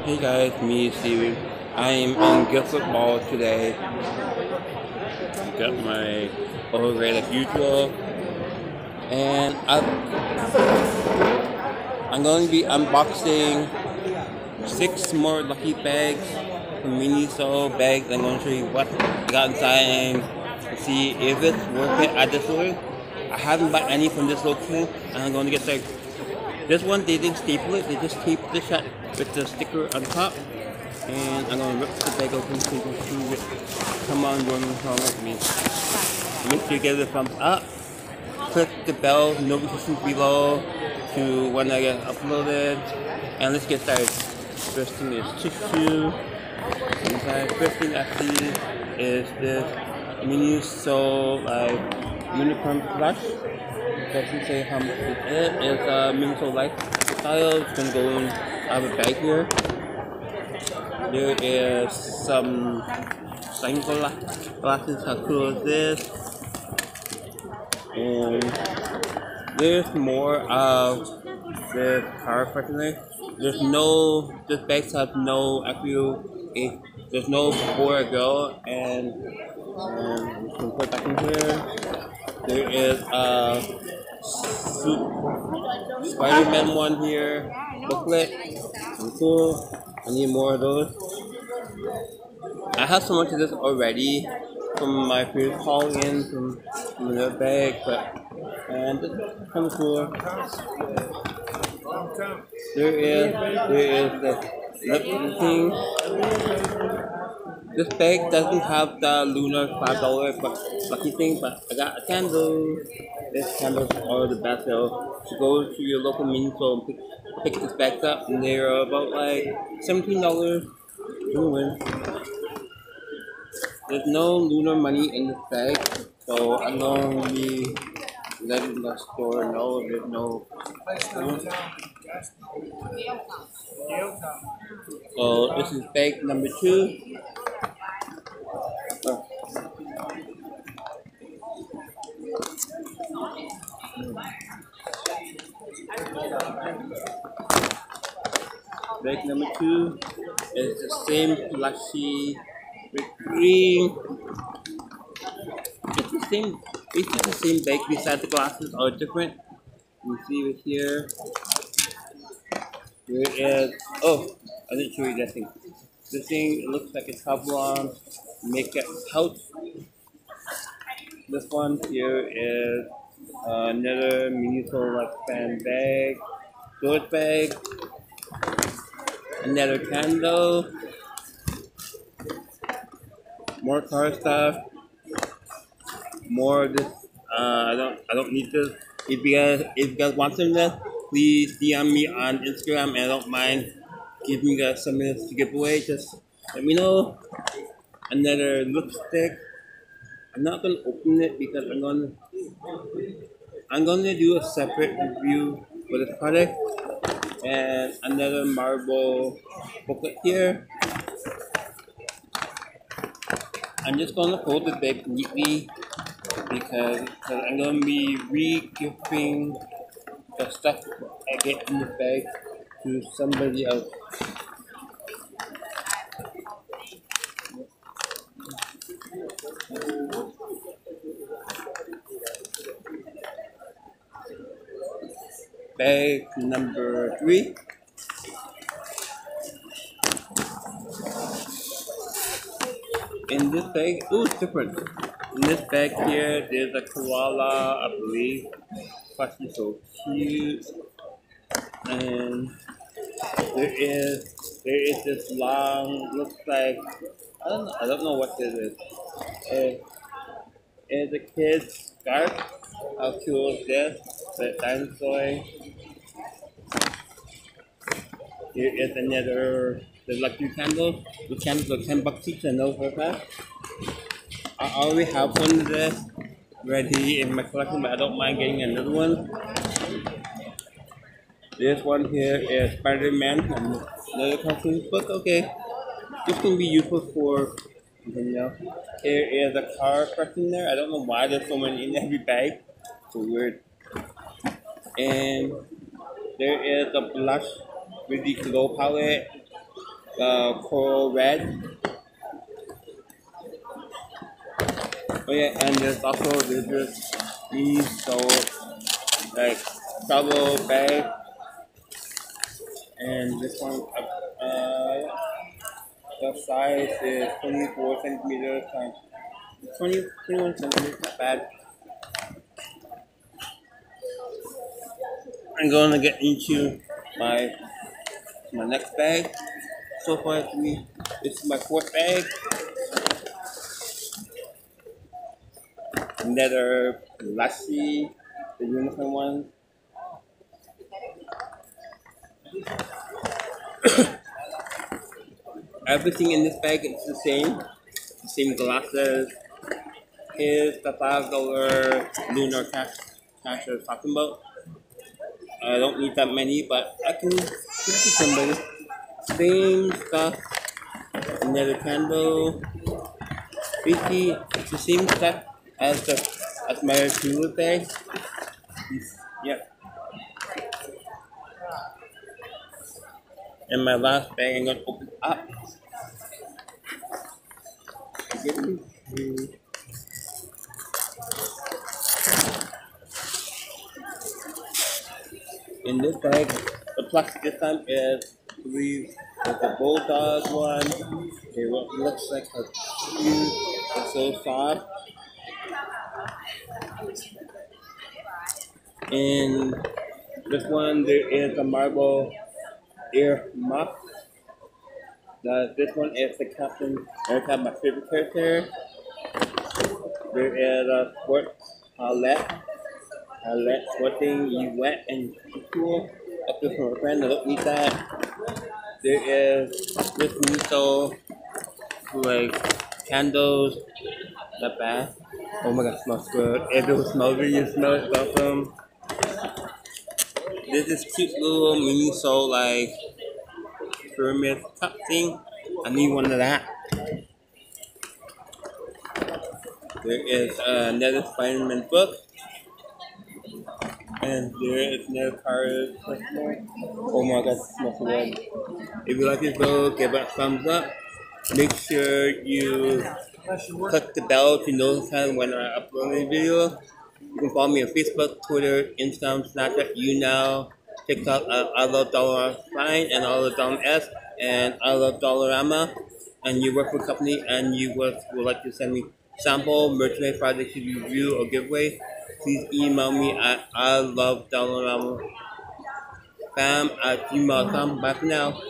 Hey guys, me Steven. I'm in Guildford Mall today. Got my overgrade as usual, and I'm going to be unboxing 6 more lucky bags from Miniso bags. I'm going to show you what I got inside and see if it's worth it at this store. I haven't bought any from this location, and I'm going to get started. This one they didn't staple it; they just taped the shut with the sticker on top. And I'm gonna rip the bag open so you can see it. Come on, join along with me. Make sure you give it a thumbs up. Click the bell notifications below to when I get uploaded. And let's get started. First thing is tissue. Inside, first thing I see is this Miniso unicorn plush. Doesn't say how much it is. It's a Miniso lifestyle. It's gonna go in. I have a bag here. There is some sunglasses. How cool is this? And there's more of the car freshener. This bag has no there's no boy or girl, and we can put back in here. There is a Spider-Man one here, booklet. Cool. I need more of those. I have so much of this already from my previous haul in from the bag, and this is kind of cool. There is the lip thing. This bag doesn't have the lunar $5 lucky thing, but I got a candle. This candles are the best though. So go to your local Miniso and pick this bag up, and they're about like $17. You win. There's no lunar money in this bag, so I'm going to be letting the store know there's no. So this is bag number 2. Bag number 2 is the same plushy with green. It's the same, basically the same bag. Besides the glasses are different. You see it here. There is, oh, I didn't show you that thing. This thing, it looks like a Teflon makeup pouch. This one here is another Miniso like fan bag, storage bag, another candle, more car stuff, more of this. I don't need this. If you guys want some of this, please DM me on Instagram, and I don't mind giving you guys some of this to give away. Just let me know. Another lipstick. I'm not gonna open it because I'm gonna do a separate review for this product. And another marble booklet here. I'm just gonna hold the bag neatly because I'm gonna be re-gifting the stuff I get in the bag to somebody else. Bag number 3. In this bag, oh, it's different. In this bag here, there's a koala, I believe. It's so cute. And there is this long, looks like, I don't know what this is. It's a kid's scarf. How cool is this? The dinosaur. Here is another, the lucky candle. The candles are $10 each, I know for a fact. I already have one of this ready in my collection, but I don't mind getting another one. This one here is Spider-Man, another cartoon book. Okay, this can be useful for, you know. Here is a car person there. I don't know why there's so many in every bag. So weird. And there is a blush with the glow palette. coral red. Oh yeah, and there's also this Miniso like travel bag, and this one the size is 24 centimeters times 21 centimeters. Not bad. I'm gonna get into my next bag. So far, this is my fourth bag. Another lassi, the unicorn one. Everything in this bag is the same. The same glasses. Here's the $5 lunar cash I was talking about. I don't need that many, but I can give it to somebody. Same stuff. Another candle. Basically, it's the same stuff as my two bag. Yep. And my last bag, I'm gonna open up. In this bag, the plastic this time is the bulldog one. It looks like a cute. It's so soft. In this one, there is a marble ear muff. This one is the Captain America, my favorite character. There is a sport outlet sporting you wet and cool. Up to for a friend, I don't need that. There is this Miniso like candles, not bad. Oh my god, smells good. If it will smell good, you smell it, welcome. This is cute little Miniso like pyramid cup thing. I need one of that. There is another Spider-Man book. And there is another card. Oh my god, it smells so good. If you like this video, give it a thumbs up. Make sure you click the bell to notify when I upload a video. You can follow me on Facebook, Twitter, Instagram, Snapchat, YouNow, TikTok. I love Dollar Sign and I love Dollar S and I love Dollarama. And you work for a company and you would like to send me sample merchandise projects to review or giveaway, please email me at I love Dollarama fam at gmail.com. Bye for now.